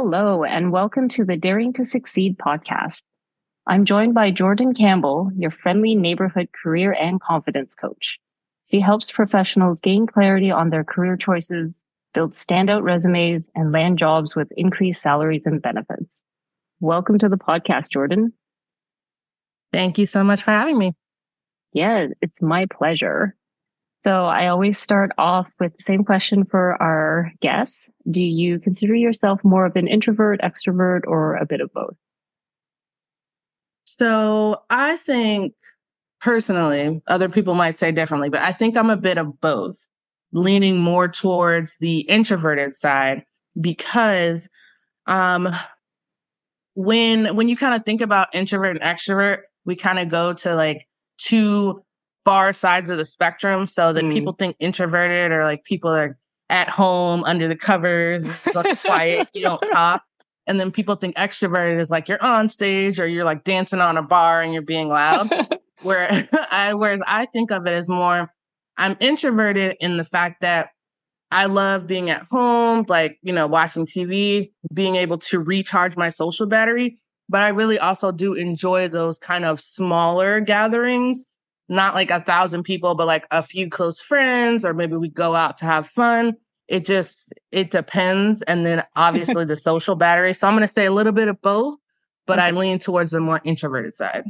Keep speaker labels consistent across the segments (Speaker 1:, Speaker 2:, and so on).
Speaker 1: Hello, and welcome to the Daring to Succeed podcast. I'm joined by Jordan Campbell, your friendly neighborhood career and confidence coach. She helps professionals gain clarity on their career choices, build standout resumes, and land jobs with increased salaries and benefits. Welcome to the podcast, Jordan.
Speaker 2: Thank you so much for having me.
Speaker 1: Yeah, it's my pleasure. So I always start off with the same question for our guests. Do you consider yourself more of an introvert, extrovert, or a bit of both?
Speaker 2: So I think personally, other people might say differently, but I think I'm a bit of both, leaning more towards the introverted side because um, when you kind of think about introvert and extrovert, we kind of go to like two far sides of the spectrum. So that people think introverted are like people that are at home under the covers, it's like quiet, you don't talk. And then people think extroverted is like you're on stage or you're like dancing on a bar and you're being loud. Whereas I think of it as more, I'm introverted in the fact that I love being at home, like, watching TV, being able to recharge my social battery. But I really also do enjoy those kind of smaller gatherings, not like 1,000 people, but like a few close friends, or maybe we go out to have fun. It depends. And then obviously the social battery. So I'm going to say a little bit of both, but I lean towards the more introverted side.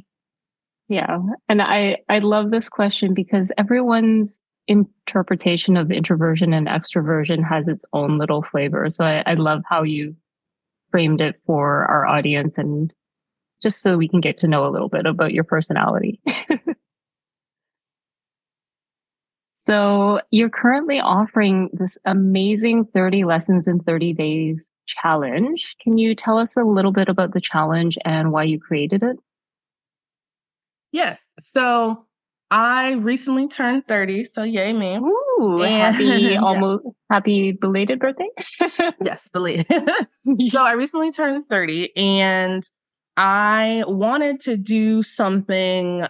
Speaker 1: Yeah. And I love this question because everyone's interpretation of introversion and extroversion has its own little flavor. So I love how you framed it for our audience and just so we can get to know a little bit about your personality. So you're currently offering this amazing 30 lessons in 30 days challenge. Can you tell us a little bit about the challenge and why you created it?
Speaker 2: Yes. So I recently turned 30. So yay me.
Speaker 1: Ooh, happy belated birthday.
Speaker 2: Yes, belated. So I recently turned 30 and I wanted to do something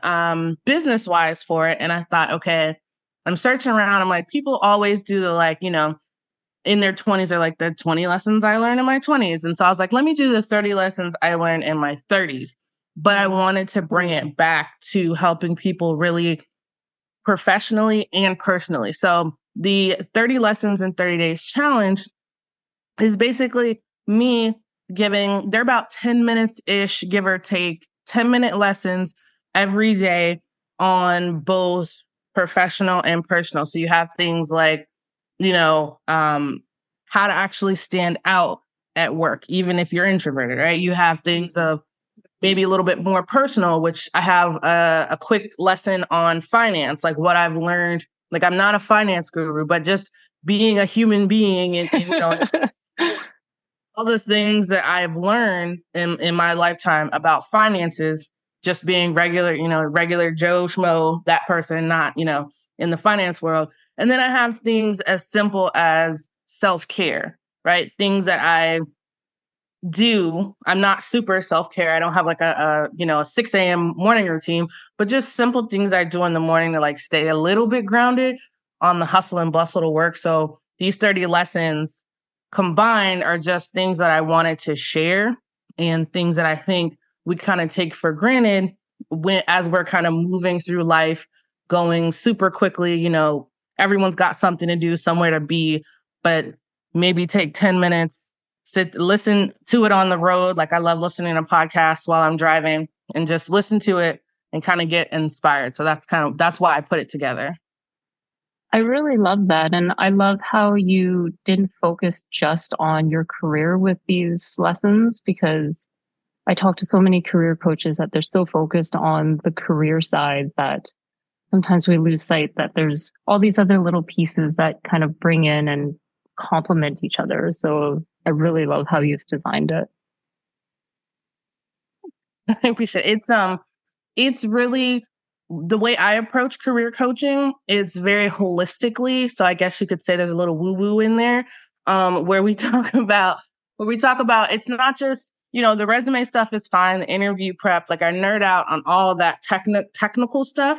Speaker 2: business wise for it. And I thought, okay, I'm searching around. I'm like, people always do the in their 20s are like the 20 lessons I learned in my 20s. And so I was like, let me do the 30 lessons I learned in my 30s. But I wanted to bring it back to helping people really professionally and personally. So the 30 lessons in 30 days challenge is basically me they're about 10 minutes ish, give or take, 10-minute lessons every day on both professional and personal. So you have things like, how to actually stand out at work, even if you're introverted, right? You have things of maybe a little bit more personal, which I have a quick lesson on finance, like what I've learned. Like I'm not a finance guru, but just being a human being and all the things that I've learned in my lifetime about finances, just being regular Joe Schmo, that person, not, in the finance world. And then I have things as simple as self-care, right? Things that I do. I'm not super self-care. I don't have like a 6 a.m. morning routine, but just simple things I do in the morning to like stay a little bit grounded on the hustle and bustle to work. So these 30 lessons combined are just things that I wanted to share and things that I think we kind of take for granted as we're kind of moving through life, going super quickly. Everyone's got something to do, somewhere to be, but maybe take 10 minutes, listen to it on the road. Like I love listening to podcasts while I'm driving and just listen to it and kind of get inspired. So that's why I put it together.
Speaker 1: I really love that. And I love how you didn't focus just on your career with these lessons, because I talk to so many career coaches that they're so focused on the career side that sometimes we lose sight that there's all these other little pieces that kind of bring in and complement each other. So I really love how you've designed it.
Speaker 2: I appreciate it. It's really the way I approach career coaching. It's very holistically. So I guess you could say there's a little woo-woo in there, where we talk about it's not just, the resume stuff is fine, the interview prep, like I nerd out on all that technical stuff,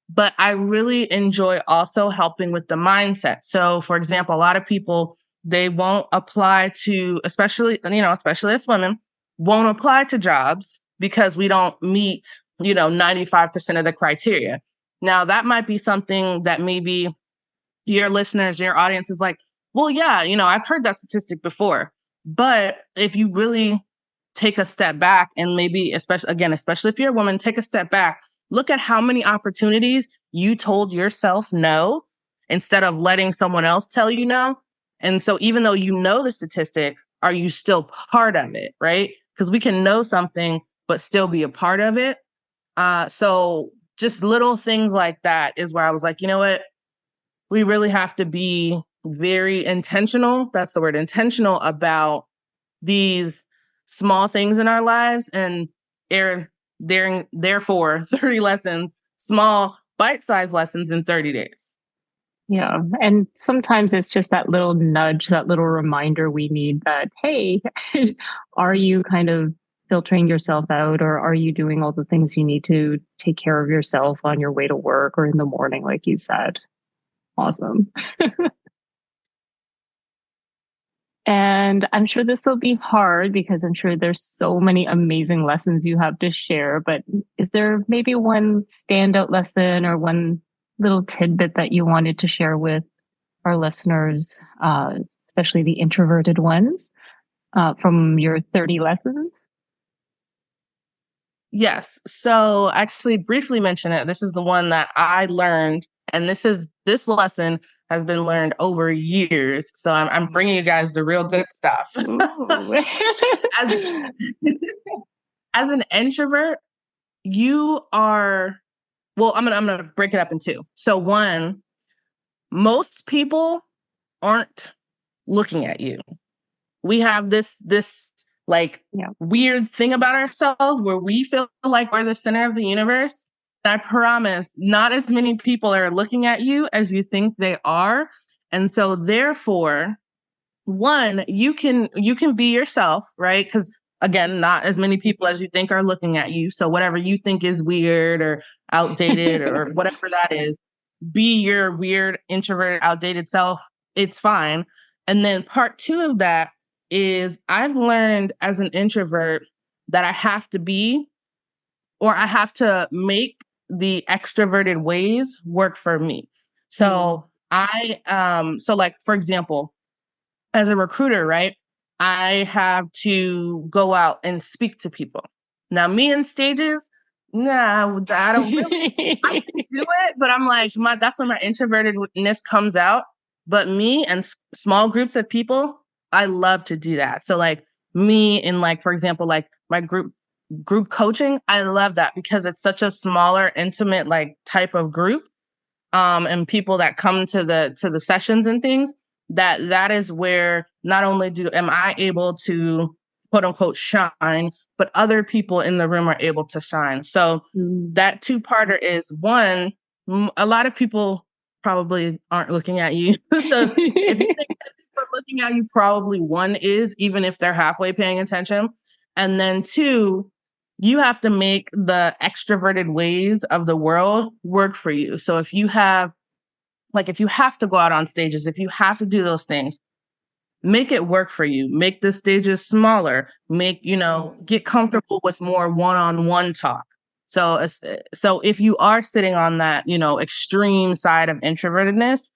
Speaker 2: but I really enjoy also helping with the mindset. So for example, a lot of people They won't apply to, especially as women, won't apply to jobs because we don't meet, 95% of the criteria. Now, that might be something that maybe your listeners, your audience is like, well, yeah, I've heard that statistic before. But if you really take a step back and maybe, especially if you're a woman, take a step back, look at how many opportunities you told yourself no instead of letting someone else tell you no. And so even though you know the statistic, are you still part of it, right? Because we can know something, but still be a part of it. So just little things like that is where I was like, you know what? We really have to be very intentional. That's the word, intentional, about these small things in our lives. And therefore 30 lessons, small bite-sized lessons in 30 days.
Speaker 1: Yeah. And sometimes it's just that little nudge, that little reminder we need that, hey, are you kind of filtering yourself out, or are you doing all the things you need to take care of yourself on your way to work or in the morning, like you said? Awesome. And I'm sure this will be hard because I'm sure there's so many amazing lessons you have to share. But is there maybe one standout lesson or one little tidbit that you wanted to share with our listeners, especially the introverted ones, from your 30 lessons?
Speaker 2: Yes. So actually briefly mention it. This is the one that I learned, and this lesson has been learned over years. So I'm bringing you guys the real good stuff. as, as an introvert, you are, well, I'm gonna break it up in two. So one, most people aren't looking at you. We have this like weird thing about ourselves where we feel like we're the center of the universe. I promise not as many people are looking at you as you think they are. And so therefore, one, you can be yourself, right? Because again, not as many people as you think are looking at you. So whatever you think is weird or outdated or whatever that is, be your weird, introverted, outdated self. It's fine. And then part two of that is I've learned as an introvert that I have to be, or I have to make the extroverted ways work for me. So so like, for example, as a recruiter, right? I have to go out and speak to people. Now, me in stages, nah, I don't really, I can do it, but I'm like, that's when my introvertedness comes out. But me and small groups of people, I love to do that. So like me in like, for example, like my group coaching, I love that because it's such a smaller, intimate, like type of group. And people that come to the sessions and things, that is where not only am I able to quote unquote shine, but other people in the room are able to shine. So that two-parter is one, a lot of people probably aren't looking at you. So if you think that people are looking at you, probably one is, even if they're halfway paying attention. And then two, you have to make the extroverted ways of the world work for you. So if you have to go out on stages, if you have to do those things, make it work for you. Make the stages smaller. Get comfortable with more one-on-one talk. So if you are sitting on that, extreme side of introvertedness,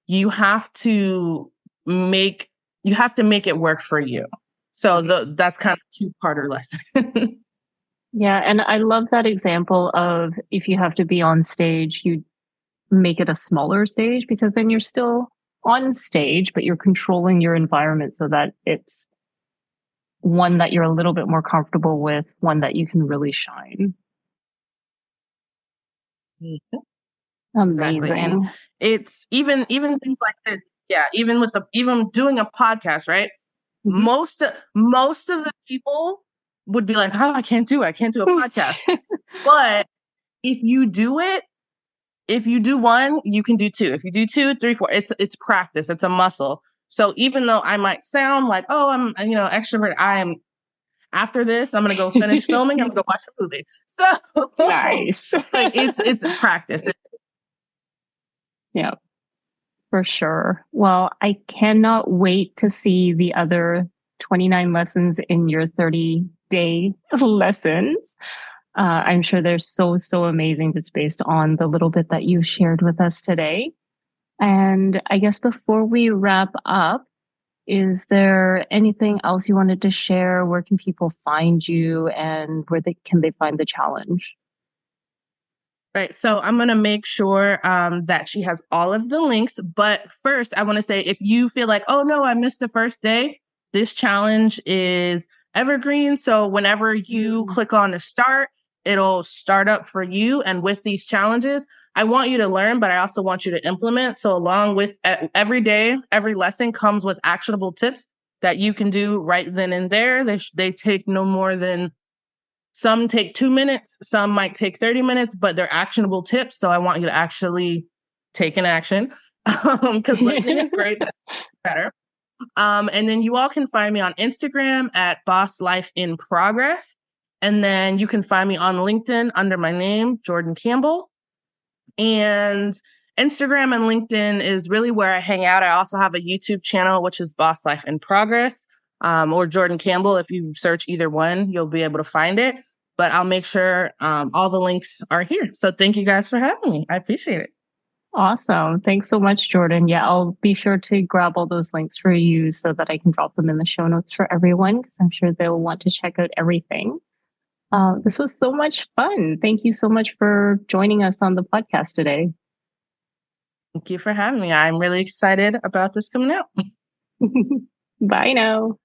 Speaker 2: you have to make it work for you. So that's kind of two-parter lesson.
Speaker 1: Yeah, and I love that example of if you have to be on stage, you make it a smaller stage because then you're still on stage, but you're controlling your environment so that it's one that you're a little bit more comfortable with, one that you can really shine. Amazing.
Speaker 2: Exactly. And it's even things like that. Yeah, even doing a podcast, right?
Speaker 1: Mm-hmm.
Speaker 2: Most of the people would be like, "Oh, I can't do a podcast." But if you do it, if you do one, you can do two. If you do two, three, four, it's practice. It's a muscle. So even though I might sound like, oh, I'm extrovert, after this, I'm gonna go finish filming. I'm gonna go watch a movie. So
Speaker 1: nice.
Speaker 2: like it's practice.
Speaker 1: Yeah. For sure. Well, I cannot wait to see the other 29 lessons in your 30-day lessons. I'm sure they're so, so amazing just based on the little bit that you shared with us today. And I guess before we wrap up, is there anything else you wanted to share? Where can people find you and where can they find the challenge?
Speaker 2: Right. So I'm going to make sure that she has all of the links. But first, I want to say if you feel like, oh no, I missed the first day, this challenge is evergreen. So whenever you click on to start, it'll start up for you. And with these challenges, I want you to learn, but I also want you to implement. So along with every day, every lesson comes with actionable tips that you can do right then and there. They take no more than some take 2 minutes, some might take 30 minutes, but they're actionable tips. So I want you to actually take an action because listening is great, but better. And then you all can find me on Instagram at Boss Life in Progress. And then you can find me on LinkedIn under my name, Jordan Campbell. And Instagram and LinkedIn is really where I hang out. I also have a YouTube channel, which is Boss Life in Progress, or Jordan Campbell. If you search either one, you'll be able to find it. But I'll make sure all the links are here. So thank you guys for having me. I appreciate it.
Speaker 1: Awesome. Thanks so much, Jordan. Yeah, I'll be sure to grab all those links for you so that I can drop them in the show notes for everyone because I'm sure they'll want to check out everything. This was so much fun. Thank you so much for joining us on the podcast today.
Speaker 2: Thank you for having me. I'm really excited about this coming out.
Speaker 1: Bye now.